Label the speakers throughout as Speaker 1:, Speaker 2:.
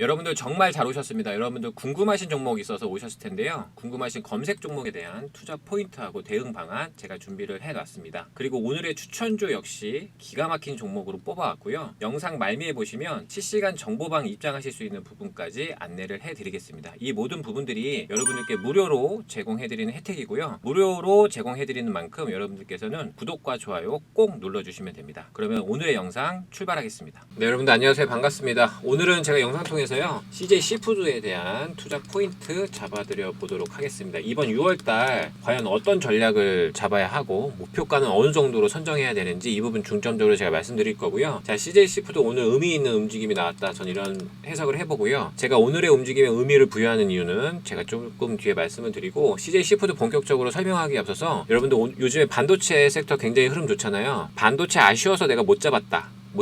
Speaker 1: 여러분들 정말 잘 오셨습니다. 여러분들 궁금하신 종목이 있어서 오셨을 텐데요. 궁금하신 검색 종목에 대한 투자 포인트하고 대응 방안 제가 준비를 해놨습니다. 그리고 오늘의 추천주 역시 기가 막힌 종목으로 뽑아왔고요. 영상 말미에 보시면 실시간 정보방 입장하실 수 있는 부분까지 안내를 해드리겠습니다. 이 모든 부분들이 여러분들께 무료로 제공해드리는 혜택이고요. 무료로 제공해드리는 만큼 여러분들께서는 구독과 좋아요 꼭 눌러주시면 됩니다. 그러면 오늘의 영상 출발하겠습니다. 네, 여러분들 안녕하세요. 반갑습니다. 오늘은 제가 영상 통해서요 CJ 시푸드에 대한 투자 포인트 잡아드려 보도록 하겠습니다. 이번 6월달 과연 어떤 전략을 잡아야 하고 목표가는 어느 정도로 선정해야 되는지 이 부분 중점적으로 제가 말씀드릴 거고요. 자, CJ 시푸드 오늘 의미 있는 움직임이 나왔다. 전 이런 해석을 해보고요. 제가 오늘의 움직임에 의미를 부여하는 이유는 제가 조금 뒤에 말씀을 드리고, CJ 시푸드 본격적으로 설명하기 앞서서 여러분들 요즘에 반도체 섹터 굉장히 흐름 좋잖아요. 반도체 아쉬워서 내가 못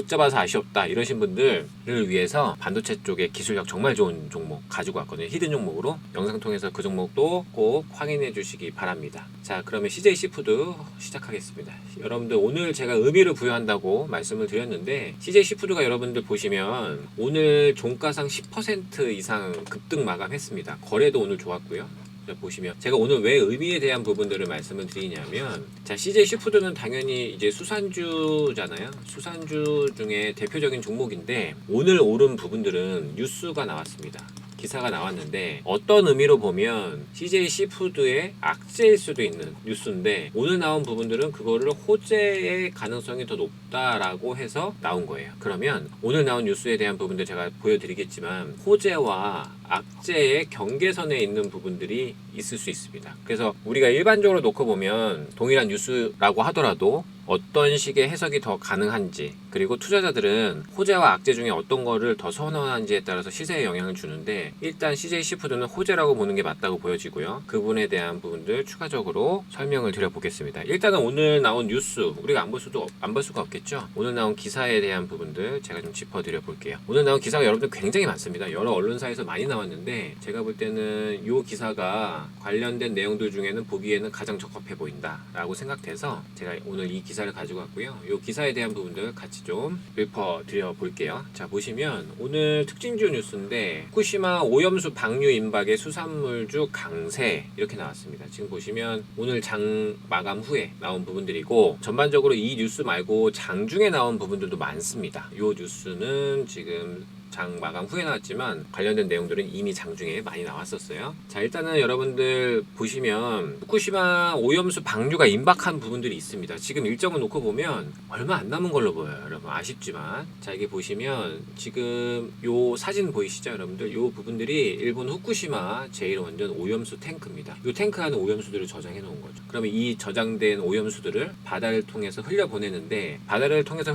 Speaker 1: 잡아서 아쉬웠다 이러신 분들을 위해서 반도체 쪽에 기술력 정말 좋은 종목 가지고 왔거든요. 히든 종목으로 영상 통해서 그 종목도 꼭 확인해 주시기 바랍니다. 자, 그러면 CJ 시푸드 시작하겠습니다. 여러분들 오늘 제가 의미를 부여한다고 말씀을 드렸는데, CJ 시푸드가 여러분들 보시면 오늘 종가상 10% 이상 급등 마감했습니다. 거래도 오늘 좋았고요. 보시면 제가 오늘 왜 의미에 대한 부분들을 말씀을 드리냐면, 자, CJ 시푸드는 당연히 이제 수산주잖아요. 수산주 중에 대표적인 종목인데 오늘 오른 부분들은 뉴스가 나왔습니다. 기사가 나왔는데 어떤 의미로 보면 CJ 시푸드의 악재일 수도 있는 뉴스인데, 오늘 나온 부분들은 그거를 호재의 가능성이 더 높다라고 해서 나온 거예요. 그러면 오늘 나온 뉴스에 대한 부분들 제가 보여드리겠지만 호재와 악재의 경계선에 있는 부분들이 있을 수 있습니다. 그래서 우리가 일반적으로 놓고 보면 동일한 뉴스라고 하더라도 어떤 식의 해석이 더 가능한지, 그리고 투자자들은 호재와 악재 중에 어떤 거를 더 선호하는지에 따라서 시세에 영향을 주는데, 일단 CJ 시푸드는 호재라고 보는 게 맞다고 보여지고요. 그 부분에 대한 부분들 추가적으로 설명을 드려보겠습니다. 일단은 오늘 나온 뉴스, 우리가 안 볼 수가 없겠죠. 오늘 나온 기사에 대한 부분들 제가 좀 짚어드려 볼게요. 오늘 나온 기사가 여러분들 굉장히 많습니다. 여러 언론사에서 많이 나왔는데 제가 볼 때는 이 기사가 관련된 내용들 중에는 보기에는 가장 적합해 보인다 라고 생각돼서 제가 오늘 이 기사를 가지고 왔고요. 이 기사에 대한 부분들 같이 좀 짚어드려 볼게요. 자, 보시면 오늘 특징주 뉴스인데 후쿠시마 오염수 방류 임박의 수산물주 강세 이렇게 나왔습니다. 지금 보시면 오늘 장 마감 후에 나온 부분들이고, 전반적으로 이 뉴스 말고 장중에 나온 부분들도 많습니다. 이 뉴스는 지금 장 마감 후에 나왔지만 관련된 내용들은 이미 장중에 많이 나왔었어요. 자, 일단은 여러분들 보시면 후쿠시마 오염수 방류가 임박한 부분들이 있습니다. 지금 일정을 놓고 보면 얼마 안 남은 걸로 보여요. 여러분 아쉽지만, 자, 이게 보시면 지금 요 사진 보이시죠 여러분들? 요 부분들이 일본 후쿠시마 제1원전 오염수 탱크입니다. 요 탱크 안에 오염수들을 저장해 놓은 거죠. 그러면 이 저장된 오염수들을 바다를 통해서 흘려보내는데, 바다를 통해서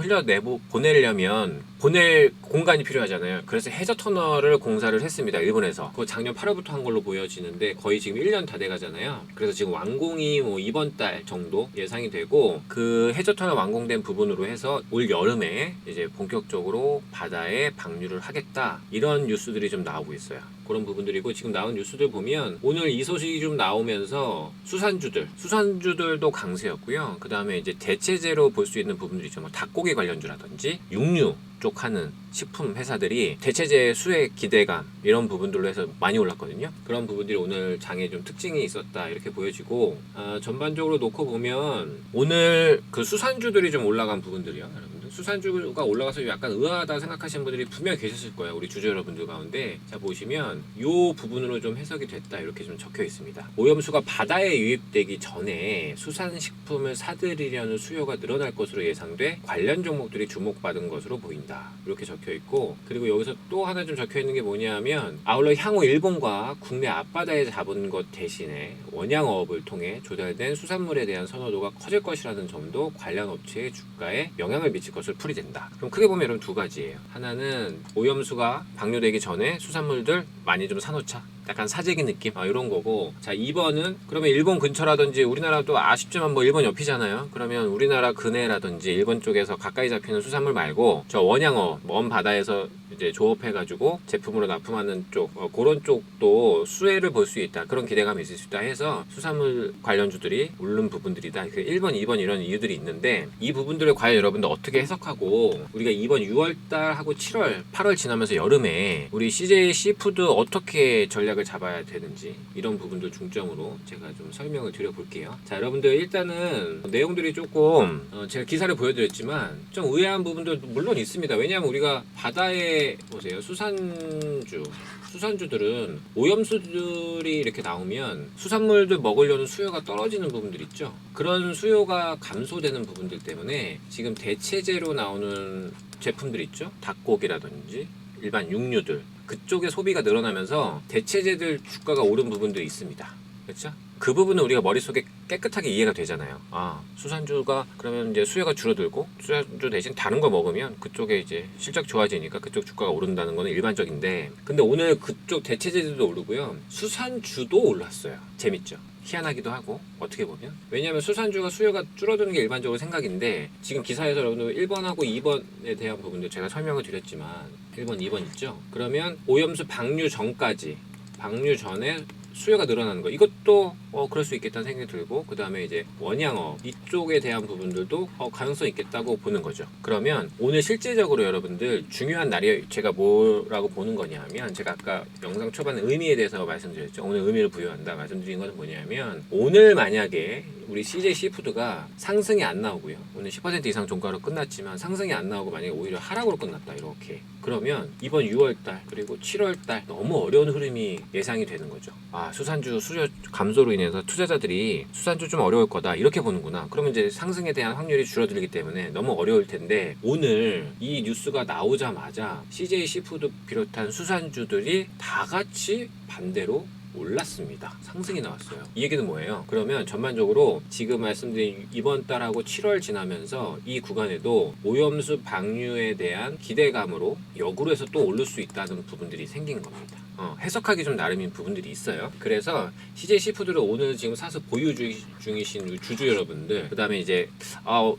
Speaker 1: 보내려면 보낼 공간이 필요하잖아요. 그래서 해저 터널을 공사를 했습니다. 일본에서. 그거 작년 8월부터 한 걸로 보여지는데 거의 지금 1년 다 돼가잖아요. 그래서 지금 완공이 이번 달 정도 예상이 되고, 그 해저 터널 완공된 부분으로 해서 올 여름에 이제 본격적으로 바다에 방류를 하겠다, 이런 뉴스들이 좀 나오고 있어요. 그런 부분들이고, 지금 나온 뉴스들 보면 오늘 이 소식이 좀 나오면서 수산주들도 강세였고요. 그 다음에 이제 대체재로 볼 수 있는 부분들이 있죠. 뭐 닭고기 관련주라든지 육류 쪽 하는 식품 회사들이 대체재 수혜 기대감 이런 부분들로 해서 많이 올랐거든요. 그런 부분들이 오늘 장에 좀 특징이 있었다 이렇게 보여지고, 전반적으로 놓고 보면 오늘 그 수산주들이 좀 올라간 부분들이요. 여러분들 수산주가 올라가서 약간 의아하다 생각하시는 분들이 분명히 계셨을 거예요. 우리 주주 여러분들 가운데. 자, 보시면 이 부분으로 좀 해석이 됐다 이렇게 좀 적혀 있습니다. 오염수가 바다에 유입되기 전에 수산식품을 사들이려는 수요가 늘어날 것으로 예상돼 관련 종목들이 주목받은 것으로 보인다 이렇게 적혀 있고, 그리고 여기서 또 하나 좀 적혀 있는 게 뭐냐면, 아울러 향후 일본과 국내 앞바다에 잡은 것 대신에 원양어업을 통해 조달된 수산물에 대한 선호도가 커질 것이라는 점도 관련 업체의 주가에 영향을 미칠 것으로 풀이된다. 그럼 크게 보면 여러분 두 가지예요. 하나는 오염수가 방류되기 전에 수산물들 많이 좀 사놓자, 약간 사재기 느낌 이런 거고, 자, 2번은 그러면 일본 근처라든지 우리나라도 아쉽지만 뭐 일본 옆이잖아요. 그러면 우리나라 근해라든지 일본 쪽에서 가까이 잡히는 수산물 말고 저 원양어 먼 바다에서 이제 조업해가지고 제품으로 납품하는 쪽 그런 쪽도 수혜를 볼 수 있다. 그런 기대감이 있을 수 있다 해서 수산물 관련주들이 오른 부분들이다. 그 1번, 2번 이런 이유들이 있는데 이 부분들을 과연 여러분들 어떻게 해석하고 우리가 이번 6월달하고 7월, 8월 지나면서 여름에 우리 CJ 시푸드 어떻게 전략을 잡아야 되는지 이런 부분들 중점으로 제가 좀 설명을 드려볼게요. 자, 여러분들 일단은 내용들이 조금 제가 기사를 보여드렸지만 좀 의아한 부분들도 물론 있습니다. 왜냐하면 우리가 바다에 보세요. 수산주들은 오염수들이 이렇게 나오면 수산물들 먹으려는 수요가 떨어지는 부분들 있죠. 그런 수요가 감소되는 부분들 때문에 지금 대체재로 나오는 제품들 있죠. 닭고기라든지 일반 육류들 그쪽의 소비가 늘어나면서 대체재들 주가가 오른 부분도 있습니다. 그렇죠? 그 부분은 우리가 머릿속에 깨끗하게 이해가 되잖아요. 아, 수산주가 그러면 이제 수요가 줄어들고 수산주 대신 다른 거 먹으면 그쪽에 이제 실적 좋아지니까 그쪽 주가가 오른다는 거는 일반적인데 근데 오늘 그쪽 대체재들도 오르고요. 수산주도 올랐어요. 재밌죠? 희한하기도 하고 어떻게 보면 왜냐하면 수산주가 수요가 줄어드는 게 일반적으로 생각인데 지금 기사에서 여러분들 1번하고 2번에 대한 부분도 제가 설명을 드렸지만 1번, 2번 있죠? 그러면 오염수 방류 전까지 방류 전에 수요가 늘어나는 거 이것도 그럴 수 있겠다는 생각이 들고 그 다음에 이제 원양어 이쪽에 대한 부분들도 가능성 있겠다고 보는 거죠. 그러면 오늘 실제적으로 여러분들 중요한 날이 제가 뭐라고 보는 거냐면 제가 아까 영상 초반에 의미에 대해서 말씀드렸죠. 오늘 의미를 부여한다 말씀드린 것은 뭐냐면 오늘 만약에 우리 CJ 시푸드가 상승이 안 나오고요. 오늘 10% 이상 종가로 끝났지만 상승이 안 나오고 만약에 오히려 하락으로 끝났다 이렇게 그러면 이번 6월달 그리고 7월달 너무 어려운 흐름이 예상이 되는 거죠. 아, 수산주 수요 감소로 인해서 투자자들이 수산주 좀 어려울 거다 이렇게 보는구나. 그러면 이제 상승에 대한 확률이 줄어들기 때문에 너무 어려울 텐데 오늘 이 뉴스가 나오자마자 CJ 시푸드 비롯한 수산주들이 다 같이 반대로 올랐습니다. 상승이 나왔어요. 이 얘기는 뭐예요? 그러면 전반적으로 지금 말씀드린 이번 달하고 7월 지나면서 이 구간에도 오염수 방류에 대한 기대감으로 역으로 해서 또 오를 수 있다는 부분들이 생긴 겁니다. 해석하기 좀 나름인 부분들이 있어요. 그래서 CJ 시푸드를 오늘 지금 사서 보유 중이신 주주 여러분들 그 다음에 이제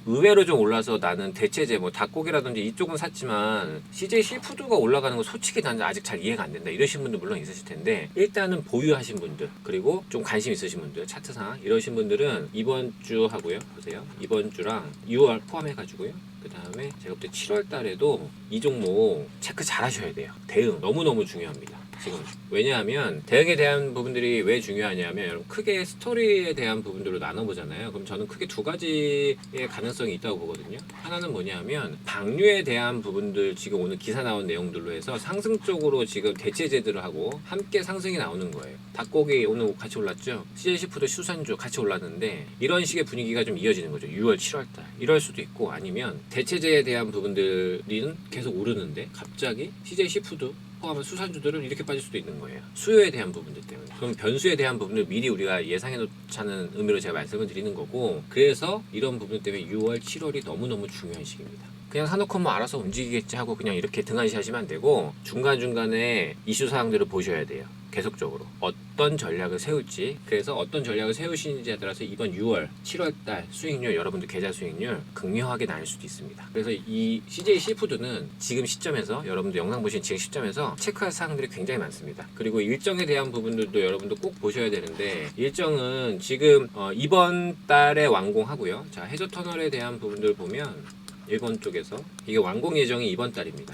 Speaker 1: 의외로 좀 올라서 나는 대체재 뭐 닭고기라든지 이쪽은 샀지만 CJ 시푸드가 올라가는 거 솔직히 나는 아직 잘 이해가 안 된다 이러신 분들 물론 있으실 텐데 일단은 보유하신 분들 그리고 좀 관심 있으신 분들 차트상 이러신 분들은 이번 주 하고요. 보세요. 이번 주랑 6월 포함해 가지고요. 그 다음에 제가 볼 때 7월 달에도 이 종목 체크 잘 하셔야 돼요. 대응 너무너무 중요합니다. 지금 왜냐하면 대응에 대한 부분들이 왜 중요하냐면 여러분 크게 스토리에 대한 부분들로 나눠보잖아요. 그럼 저는 크게 두 가지의 가능성이 있다고 보거든요. 하나는 뭐냐면 방류에 대한 부분들 지금 오늘 기사 나온 내용들로 해서 상승 쪽으로 지금 대체재들하고 함께 상승이 나오는 거예요. 닭고기 오늘 같이 올랐죠. CJ 시푸드 수산주 같이 올랐는데 이런 식의 분위기가 좀 이어지는 거죠. 6월 7월 달 이럴 수도 있고 아니면 대체재에 대한 부분들은 계속 오르는데 갑자기 CJ 시푸드 포함한 수산주들은 이렇게 빠질 수도 있는 거예요. 수요에 대한 부분들 때문에. 그럼 변수에 대한 부분을 미리 우리가 예상해 놓자는 의미로 제가 말씀을 드리는 거고 그래서 이런 부분 때문에 6월, 7월이 너무너무 중요한 시기입니다. 그냥 사놓고 뭐 알아서 움직이겠지 하고 그냥 이렇게 등한시 하시면 안 되고 중간중간에 이슈 사항들을 보셔야 돼요. 계속적으로 어떤 전략을 세울지 그래서 어떤 전략을 세우시는지에 따라서 이번 6월, 7월 달 수익률 여러분들 계좌 수익률 극명하게 나뉠 수도 있습니다. 그래서 이 CJ 시푸드는 지금 시점에서 여러분들 영상 보신 지금 시점에서 체크할 사항들이 굉장히 많습니다. 그리고 일정에 대한 부분들도 여러분들 꼭 보셔야 되는데 일정은 지금 이번 달에 완공하고요. 자, 해저 터널에 대한 부분들 보면 일본 쪽에서 이게 완공 예정이 이번 달입니다.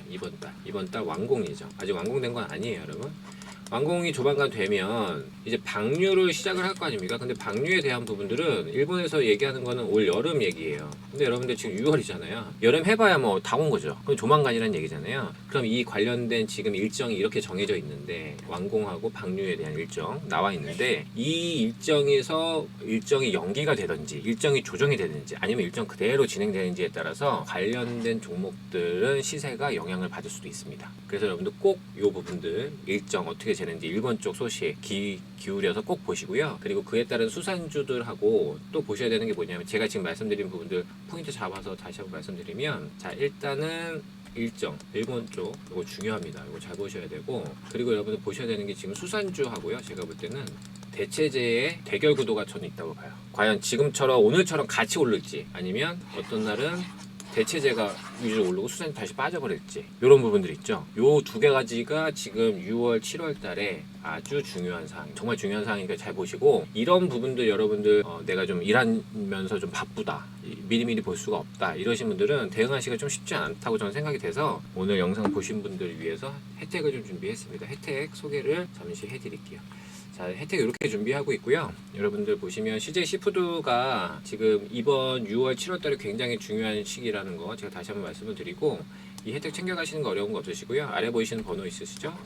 Speaker 1: 이번 달 완공 예정. 아직 완공된 건 아니에요, 여러분. 완공이 조만간 되면 이제 방류를 시작을 할 거 아닙니까? 근데 방류에 대한 부분들은 일본에서 얘기하는 거는 올 여름 얘기예요. 근데 여러분들 지금 6월이잖아요. 여름 해봐야 뭐 다 온 거죠. 그럼 조만간이라는 얘기잖아요. 그럼 이 관련된 지금 일정이 이렇게 정해져 있는데 완공하고 방류에 대한 일정 나와 있는데 이 일정에서 일정이 연기가 되든지 일정이 조정이 되든지 아니면 일정 그대로 진행되는지에 따라서 관련된 종목들은 시세가 영향을 받을 수도 있습니다. 그래서 여러분들 꼭 이 부분들 일정 어떻게 되는지 일본 쪽 소식 기울여서 꼭 보시고요. 그리고 그에 따른 수산주들하고 또 보셔야 되는 게 뭐냐면 제가 지금 말씀드린 부분들 포인트 잡아서 다시 한번 말씀드리면 자 일단은 일정 일본 쪽 이거 중요합니다. 이거 잘 보셔야 되고 그리고 여러분들 보셔야 되는 게 지금 수산주하고요. 제가 볼 때는 대체재의 대결 구도가 저는 있다고 봐요. 과연 지금처럼 오늘처럼 같이 오를지 아니면 어떤 날은 대체재가 위주로 오르고 수산이 다시 빠져버렸지. 이런 부분들 있죠. 요 두 가지가 지금 6월, 7월 달에 아주 중요한 사항, 정말 중요한 사항이니까 잘 보시고, 이런 부분들 여러분들 내가 좀 일하면서 좀 바쁘다, 미리미리 볼 수가 없다 이러신 분들은 대응하시기가 좀 쉽지 않다고 저는 생각이 돼서 오늘 영상 보신 분들 위해서 혜택을 좀 준비했습니다. 혜택 소개를 잠시 해드릴게요. 자, 혜택 이렇게 준비하고 있고요. 여러분들 보시면 CJ 시푸드가 지금 이번 6월, 7월 달에 굉장히 중요한 시기라는 거 제가 다시 한번 말씀을 드리고, 이 혜택 챙겨가시는 거 어려운 거 없으시고요. 아래 보이시는 번호 있으시죠?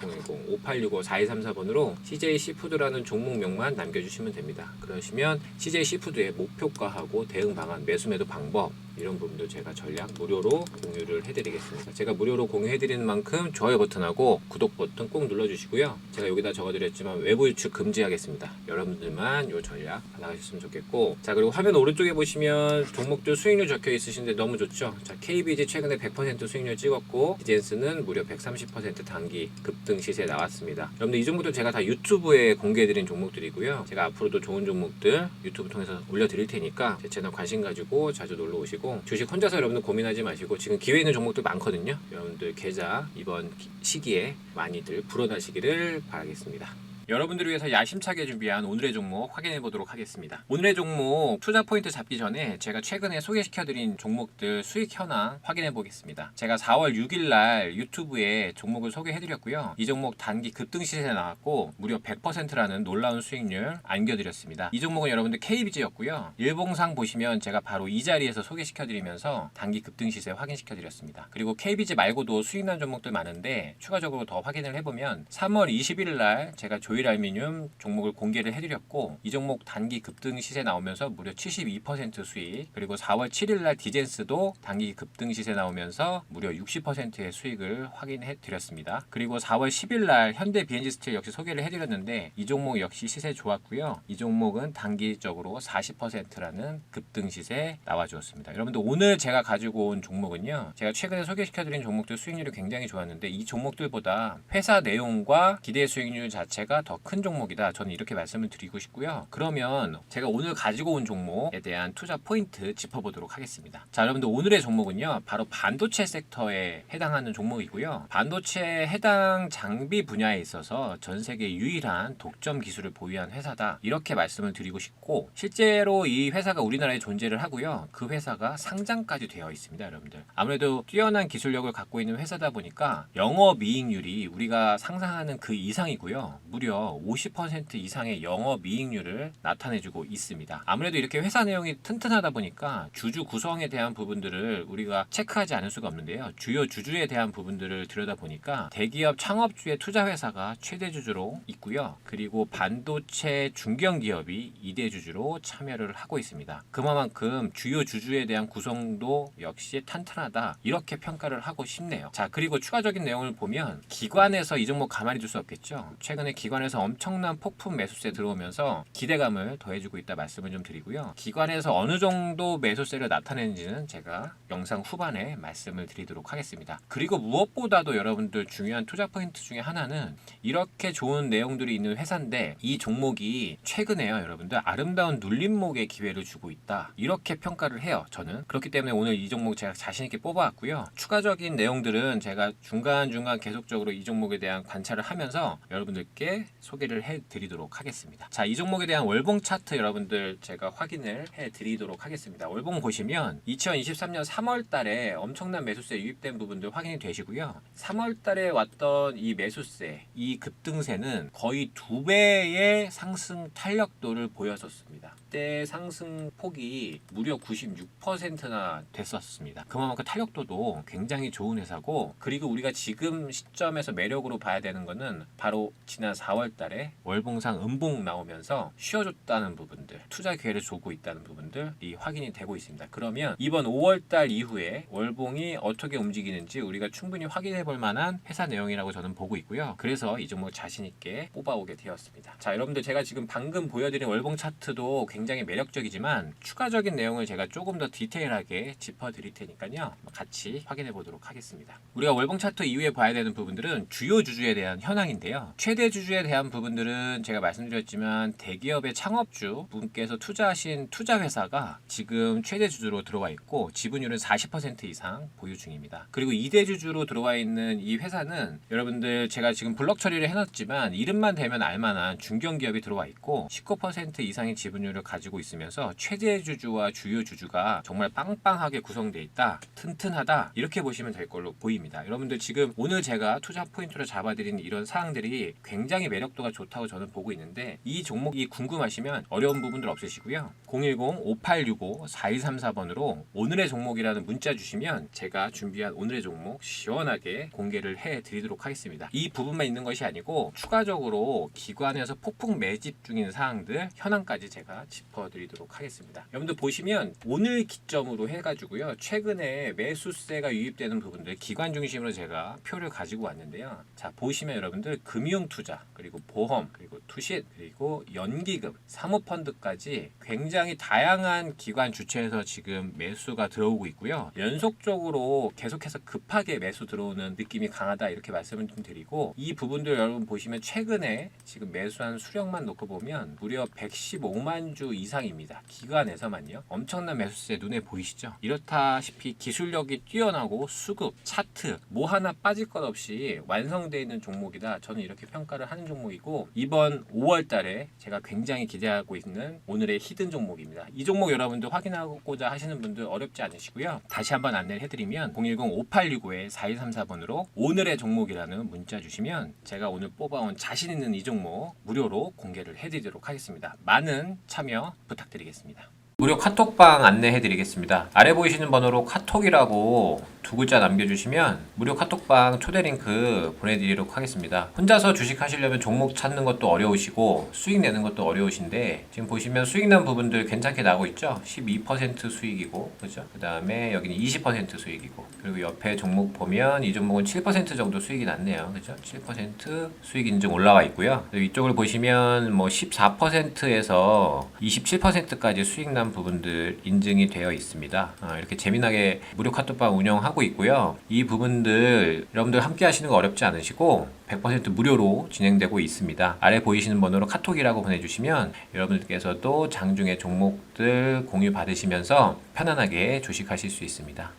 Speaker 1: 010-5865-4234번으로 CJ 시푸드라는 종목명만 남겨주시면 됩니다. 그러시면 CJ 시푸드의 목표가하고 대응 방안, 매수 매도 방법 이런 부분도 제가 전략 무료로 공유를 해드리겠습니다. 제가 무료로 공유해드리는 만큼 좋아요 버튼하고 구독 버튼 꼭 눌러주시고요. 제가 여기다 적어드렸지만 외부 유출 금지하겠습니다. 여러분들만 이 전략 받아가셨으면 좋겠고, 자, 그리고 화면 오른쪽에 보시면 종목들 수익률 적혀 있으신데 너무 좋죠. 자, KBG 최근에 100% 수익률 찍었고, 디젠스는 무려 130% 단기 급등 시세 나왔습니다. 여러분들 이 종목들 제가 다 유튜브에 공개해드린 종목들이고요. 제가 앞으로도 좋은 종목들 유튜브 통해서 올려드릴 테니까 제 채널 관심 가지고 자주 놀러 오시고, 주식 혼자서 여러분들 고민하지 마시고, 지금 기회 있는 종목들 많거든요. 여러분들 계좌 이번 시기에 많이들 불어나시기를 바라겠습니다. 여러분들을 위해서 야심차게 준비한 오늘의 종목 확인해 보도록 하겠습니다. 오늘의 종목 투자 포인트 잡기 전에 제가 최근에 소개시켜드린 종목들 수익 현황 확인해 보겠습니다. 제가 4월 6일 날 유튜브에 종목을 소개해드렸고요. 이 종목 단기 급등 시세에 나왔고 무려 100%라는 놀라운 수익률 안겨드렸습니다. 이 종목은 여러분들 KBG였고요. 일봉상 보시면 제가 바로 이 자리에서 소개시켜드리면서 단기 급등 시세 확인시켜드렸습니다. 그리고 KBG 말고도 수익난 종목들 많은데 추가적으로 더 확인을 해보면 3월 20일 날 제가 조일알미늄 종목을 공개를 해드렸고, 이 종목 단기 급등 시세 나오면서 무려 72% 수익, 그리고 4월 7일 날 디젠스도 단기 급등 시세 나오면서 무려 60%의 수익을 확인해 드렸습니다. 그리고 4월 10일 날 현대 BNG 스틸 역시 소개를 해드렸는데 이 종목 역시 시세 좋았고요. 이 종목은 단기적으로 40%라는 급등 시세 나와주었습니다. 여러분들 오늘 제가 가지고 온 종목은요, 제가 최근에 소개시켜드린 종목들 수익률이 굉장히 좋았는데 이 종목들보다 회사 내용과 기대 수익률 자체가 더 큰 종목이다, 저는 이렇게 말씀을 드리고 싶고요. 그러면 제가 오늘 가지고 온 종목에 대한 투자 포인트 짚어보도록 하겠습니다. 자, 여러분들 오늘의 종목은요 바로 반도체 섹터에 해당하는 종목이고요. 반도체 해당 장비 분야에 있어서 전 세계 유일한 독점 기술을 보유한 회사다, 이렇게 말씀을 드리고 싶고, 실제로 이 회사가 우리나라에 존재를 하고요. 그 회사가 상장까지 되어 있습니다. 여러분들 아무래도 뛰어난 기술력을 갖고 있는 회사다 보니까 영업이익률이 우리가 상상하는 그 이상이고요. 무려 50% 이상의 영업이익률을 나타내주고 있습니다. 아무래도 이렇게 회사 내용이 튼튼하다 보니까 주주 구성에 대한 부분들을 우리가 체크하지 않을 수가 없는데요. 주요 주주에 대한 부분들을 들여다보니까 대기업 창업주의 투자회사가 최대 주주로 있고요. 그리고 반도체 중견기업이 2대 주주로 참여를 하고 있습니다. 그만큼 주요 주주에 대한 구성도 역시 탄탄하다, 이렇게 평가를 하고 싶네요. 자, 그리고 추가적인 내용을 보면 기관에서 이 종목 가만히 둘 수 없겠죠. 최근에 기관에서 엄청난 폭풍 매수세 들어오면서 기대감을 더해주고 있다 말씀을 좀 드리고요. 기관에서 어느 정도 매수세를 나타내는지는 제가 영상 후반에 말씀을 드리도록 하겠습니다. 그리고 무엇보다도 여러분들 중요한 투자 포인트 중에 하나는 이렇게 좋은 내용들이 있는 회사인데 이 종목이 최근에요 여러분들 아름다운 눌림목의 기회를 주고 있다, 이렇게 평가를 해요. 저는 그렇기 때문에 오늘 이 종목 제가 자신있게 뽑아왔고요. 추가적인 내용들은 제가 중간중간 계속적으로 이 종목에 대한 관찰을 하면서 여러분들께 소개를 해드리도록 하겠습니다. 자, 이 종목에 대한 월봉 차트 여러분들 제가 확인을 해드리도록 하겠습니다. 월봉 보시면 2023년 3월 달에 엄청난 매수세 유입된 부분들 확인이 되시고요. 3월 달에 왔던 이 매수세, 이 급등세는 거의 2배의 상승 탄력도를 보였었습니다. 그때 상승 폭이 무려 96%나 됐었습니다. 그만큼 탄력도도 굉장히 좋은 회사고, 그리고 우리가 지금 시점에서 매력으로 봐야 되는 거는 바로 지난 4월 달에 월봉상 음봉 나오면서 쉬어줬다는 부분들, 투자 기회를 주고 있다는 부분들이 확인이 되고 있습니다. 그러면 이번 5월 달 이후에 월봉이 어떻게 움직이는지 우리가 충분히 확인해 볼 만한 회사 내용이라고 저는 보고 있고요. 그래서 이 종목 자신 있게 뽑아오게 되었습니다. 자, 여러분들 제가 지금 방금 보여드린 월봉 차트도 굉장히 매력적이지만 추가적인 내용을 제가 조금 더 디테일하게 짚어드릴 테니까요. 같이 확인해 보도록 하겠습니다. 우리가 월봉 차트 이후에 봐야 되는 부분들은 주요 주주에 대한 현황인데요. 최대 주주에 대한 대한 부분들은 제가 말씀드렸지만 대기업의 창업주 분께서 투자하신 투자회사가 지금 최대 주주로 들어와 있고 지분율은 40% 이상 보유 중입니다. 그리고 2대 주주로 들어와 있는 이 회사는 여러분들 제가 지금 블록 처리를 해놨지만 이름만 대면 알만한 중견기업이 들어와 있고 19% 이상의 지분율을 가지고 있으면서 최대 주주와 주요 주주가 정말 빵빵하게 구성되어 있다, 튼튼하다, 이렇게 보시면 될 걸로 보입니다. 여러분들 지금 오늘 제가 투자 포인트로 잡아드린 이런 사항들이 굉장히 매력도가 좋다고 저는 보고 있는데, 이 종목이 궁금하시면 어려운 부분들 없으시고요. 010-5865-4234번으로 오늘의 종목이라는 문자 주시면 제가 준비한 오늘의 종목 시원하게 공개를 해드리도록 하겠습니다. 이 부분만 있는 것이 아니고 추가적으로 기관에서 폭풍 매집 중인 사항들 현황까지 제가 짚어드리도록 하겠습니다. 여러분들 보시면 오늘 기점으로 해가지고요, 최근에 매수세가 유입되는 부분들 기관 중심으로 제가 표를 가지고 왔는데요. 자, 보시면 여러분들 금융투자, 그리고 보험, 그리고 투신, 그리고 연기금, 사모펀드까지 굉장히 다양한 기관 주체에서 지금 매수가 들어오고 있고요. 연속적으로 계속해서 급하게 매수 들어오는 느낌이 강하다, 이렇게 말씀을 좀 드리고, 이 부분들 여러분 보시면 최근에 지금 매수한 수량만 놓고 보면 무려 115만 주 이상입니다. 기관에서만요. 엄청난 매수세 눈에 보이시죠? 이렇다시피 기술력이 뛰어나고 수급, 차트 뭐 하나 빠질 것 없이 완성되어 있는 종목이다, 저는 이렇게 평가를 하는 종목이고, 이번 5월 달에 제가 굉장히 기대하고 있는 오늘의 히든 종목입니다. 이 종목 여러분들 확인하고자 하시는 분들 어렵지 않으시고요. 다시 한번 안내를 해드리면 010-5865-4234번으로 오늘의 종목이라는 문자 주시면 제가 오늘 뽑아온 자신 있는 이 종목 무료로 공개를 해드리도록 하겠습니다. 많은 참여 부탁드리겠습니다. 무료 카톡방 안내해드리겠습니다. 아래 보이시는 번호로 카톡이라고 두 글자 남겨주시면 무료 카톡방 초대 링크 보내드리도록 하겠습니다. 혼자서 주식 하시려면 종목 찾는 것도 어려우시고 수익 내는 것도 어려우신데, 지금 보시면 수익 난 부분들 괜찮게 나오고 있죠. 12% 수익이고, 그죠? 그 다음에 여기는 20% 수익이고, 그리고 옆에 종목 보면 이 종목은 7% 정도 수익이 났네요. 그죠? 7% 수익 인증 올라와 있고요. 이쪽을 보시면 뭐 14%에서 27%까지 수익 난 부분들 인증이 되어 있습니다. 이렇게 재미나게 무료 카톡방 운영하고 있고요. 이 부분들 여러분들 함께 하시는 거 어렵지 않으시고 100% 무료로 진행되고 있습니다. 아래 보이시는 번호로 카톡이라고 보내주시면 여러분들께서도 장중에 종목들 공유 받으시면서 편안하게 주식하실 수 있습니다.